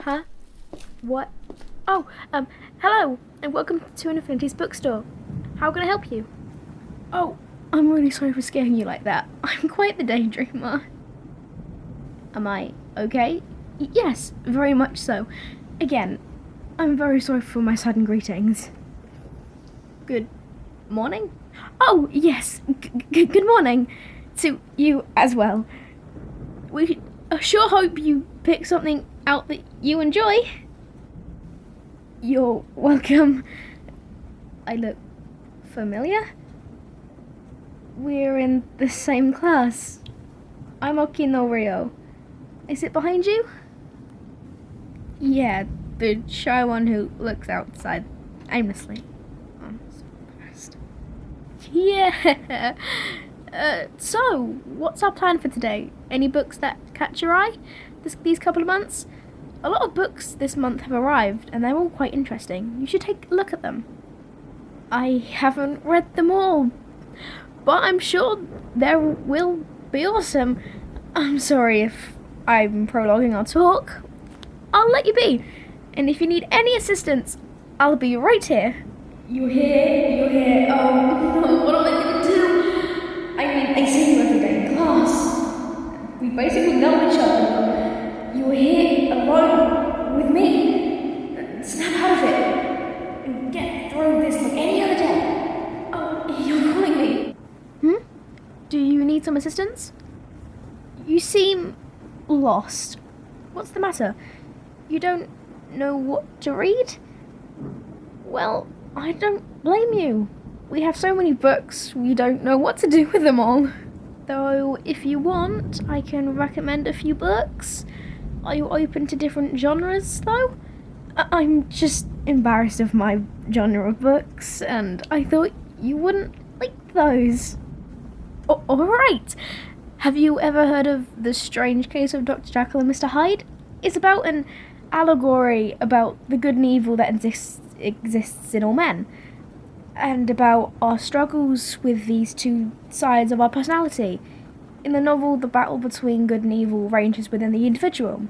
Huh? What? Oh, hello, and welcome to Infinity's Bookstore. How can I help you? Oh, I'm really sorry for scaring you like that. I'm quite the daydreamer. Am I okay? Yes, very much so. Again, I'm very sorry for my sudden greetings. Good morning? Oh, yes, good morning to you as well. We sure hope you pick something out that you enjoy. You're welcome. I look familiar? We're in the same class. I'm Okino. Is it behind you? Yeah, the shy one who looks outside aimlessly. I'm so embarrassed. Yeah. So, what's our plan for today? Any books that catch your eye these couple of months? A lot of books this month have arrived, and they're all quite interesting. You should take a look at them. I haven't read them all, but I'm sure they will be awesome. I'm sorry if I'm prologuing our talk. I'll let you be, and if you need any assistance, I'll be right here. You're here. Oh, no, what am I going to do? I mean, I see you every day in class. We basically know each other. You're here alone with me. Snap out of it and get through this like any other day. Oh, you're calling me. Do you need some assistance? You seem lost. What's the matter? You don't know what to read? Well, I don't blame you. We have so many books, we don't know what to do with them all. Though, if you want, I can recommend a few books. Are you open to different genres, though? I'm just embarrassed of my genre of books, and I thought you wouldn't like those. Alright! Have you ever heard of The Strange Case of Dr. Jekyll and Mr. Hyde? It's about an allegory about the good and evil that exists in all men, and about our struggles with these two sides of our personality. In the novel, the battle between good and evil ranges within the individual.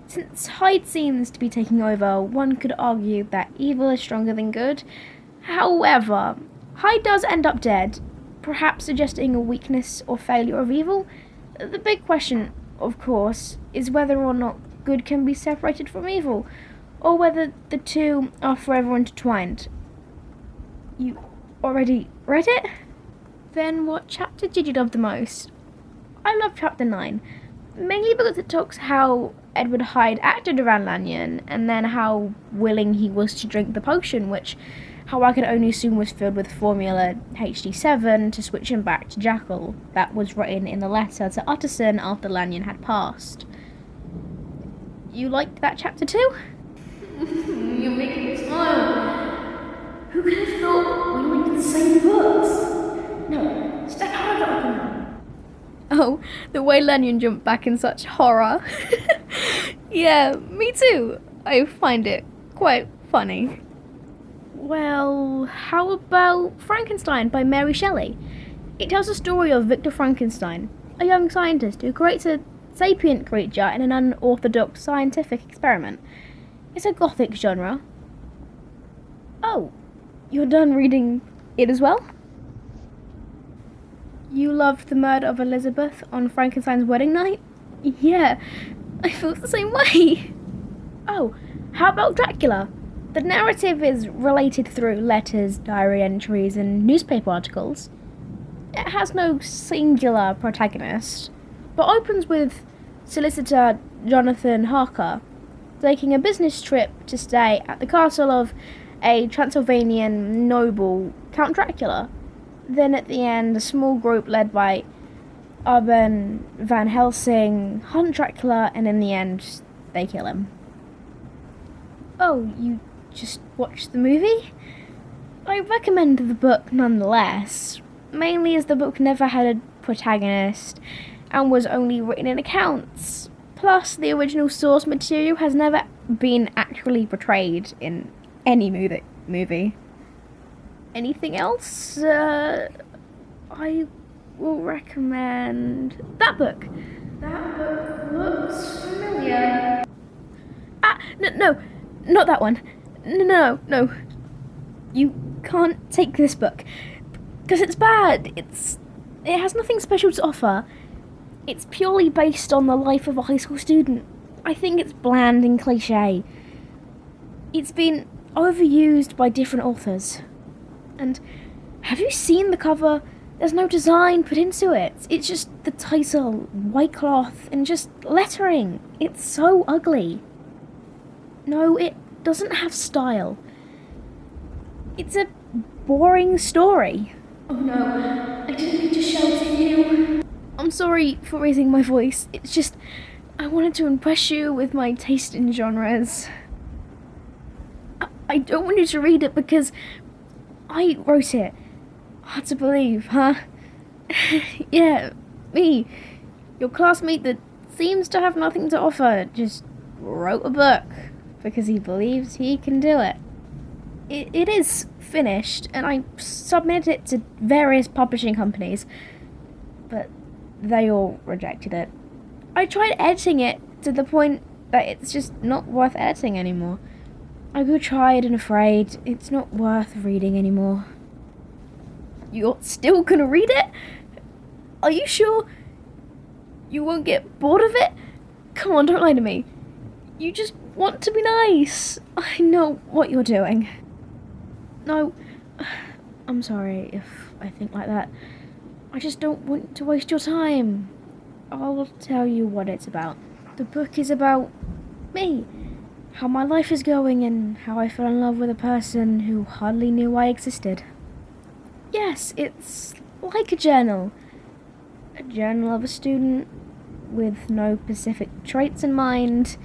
Since Hyde seems to be taking over, one could argue that evil is stronger than good. However, Hyde does end up dead, perhaps suggesting a weakness or failure of evil. The big question, of course, is whether or not good can be separated from evil, or whether the two are forever intertwined. You already read it? Then what chapter did you love the most? I love chapter 9, mainly because it talks how Edward Hyde acted around Lanyon, and then how willing he was to drink the potion, which, how I could only assume was filled with formula HD7 to switch him back to Jekyll, that was written in the letter to Utterson after Lanyon had passed. You liked that chapter too? You're making me smile. Who could have thought we read the same books? No, step out of it, Okino. Oh, the way Lanyon jumped back in such horror. Yeah, me too. I find it quite funny. Well, how about Frankenstein by Mary Shelley? It tells the story of Victor Frankenstein, a young scientist who creates a sapient creature in an unorthodox scientific experiment. It's a gothic genre. Oh, you're done reading it as well? You loved The Murder of Elizabeth on Frankenstein's wedding night? Yeah, I felt the same way. Oh, how about Dracula? The narrative is related through letters, diary entries, and newspaper articles. It has no singular protagonist, but opens with solicitor Jonathan Harker taking a business trip to stay at the castle of a Transylvanian noble, Count Dracula. Then at the end, a small group led by Urban Van Helsing hunt Dracula, and in the end, they kill him. Oh, you just watched the movie? I recommend the book nonetheless, mainly as the book never had a protagonist and was only written in accounts. Plus, the original source material has never been actually portrayed in any movie. Anything else? I will recommend that book. That book looks familiar. No, not that one. No. You can't take this book. Because it's bad. It has nothing special to offer. It's purely based on the life of a high school student. I think it's bland and cliche. It's been overused by different authors. And have you seen the cover? There's no design put into it. It's just the title, white cloth, and just lettering. It's so ugly. No, it doesn't have style. It's a boring story. Oh no, I didn't mean to shout at you. I'm sorry for raising my voice. It's just, I wanted to impress you with my taste in genres. I don't want you to read it because I wrote it. Hard to believe, huh? Yeah, me. Your classmate that seems to have nothing to offer just wrote a book because he believes he can do it. It is finished, and I submitted it to various publishing companies, but they all rejected it. I tried editing it to the point that it's just not worth editing anymore. I grew tired and afraid. It's not worth reading anymore. You're still gonna read it? Are you sure? You won't get bored of it? Come on, don't lie to me. You just want to be nice. I know what you're doing. No, I'm sorry if I think like that. I just don't want to waste your time. I'll tell you what it's about. The book is about me. How my life is going and how I fell in love with a person who hardly knew I existed. Yes, it's like a journal. A journal of a student with no specific traits in mind.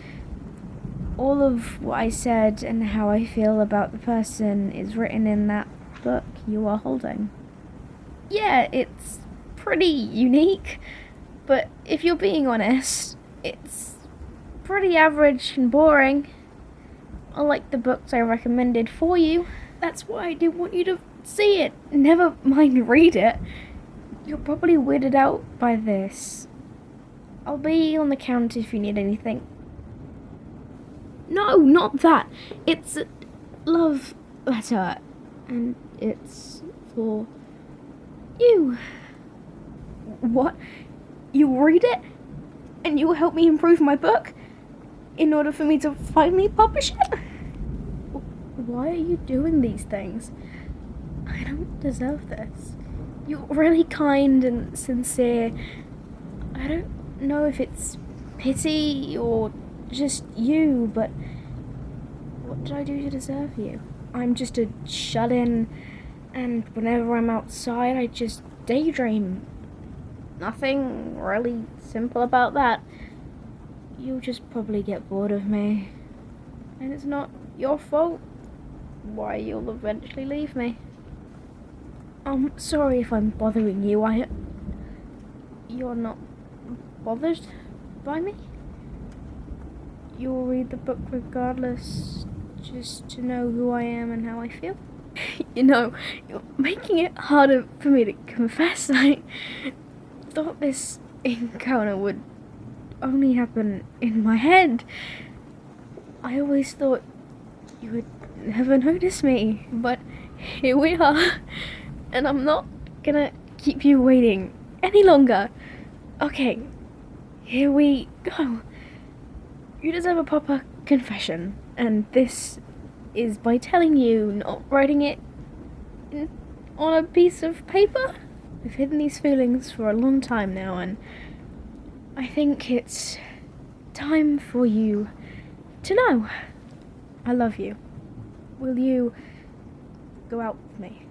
All of what I said and how I feel about the person is written in that book you are holding. Yeah, it's pretty unique, but if you're being honest, it's pretty average and boring. Unlike the books I recommended for you. That's why I didn't want you to see it. Never mind read it. You're probably weirded out by this. I'll be on the counter if you need anything. No, not that. It's a love letter. And it's for you. What? You read it? And you will help me improve my book? In order for me to finally publish it? Why are you doing these things? I don't deserve this. You're really kind and sincere. I don't know if it's pity or just you, but what did I do to deserve you? I'm just a shut-in, and whenever I'm outside, I just daydream. Nothing really simple about that. You'll just probably get bored of me. And it's not your fault why you'll eventually leave me. I'm sorry if I'm bothering you. You're not bothered by me? You'll read the book regardless, just to know who I am and how I feel? You know, you're making it harder for me to confess. I thought this encounter would only happen in my head. I always thought you would never notice me, but here we are, and I'm not gonna keep you waiting any longer. Okay, here we go. You deserve a proper confession, and this is by telling you, not writing it on a piece of paper. I've hidden these feelings for a long time now, and I think it's time for you to know. I love you. Will you go out with me?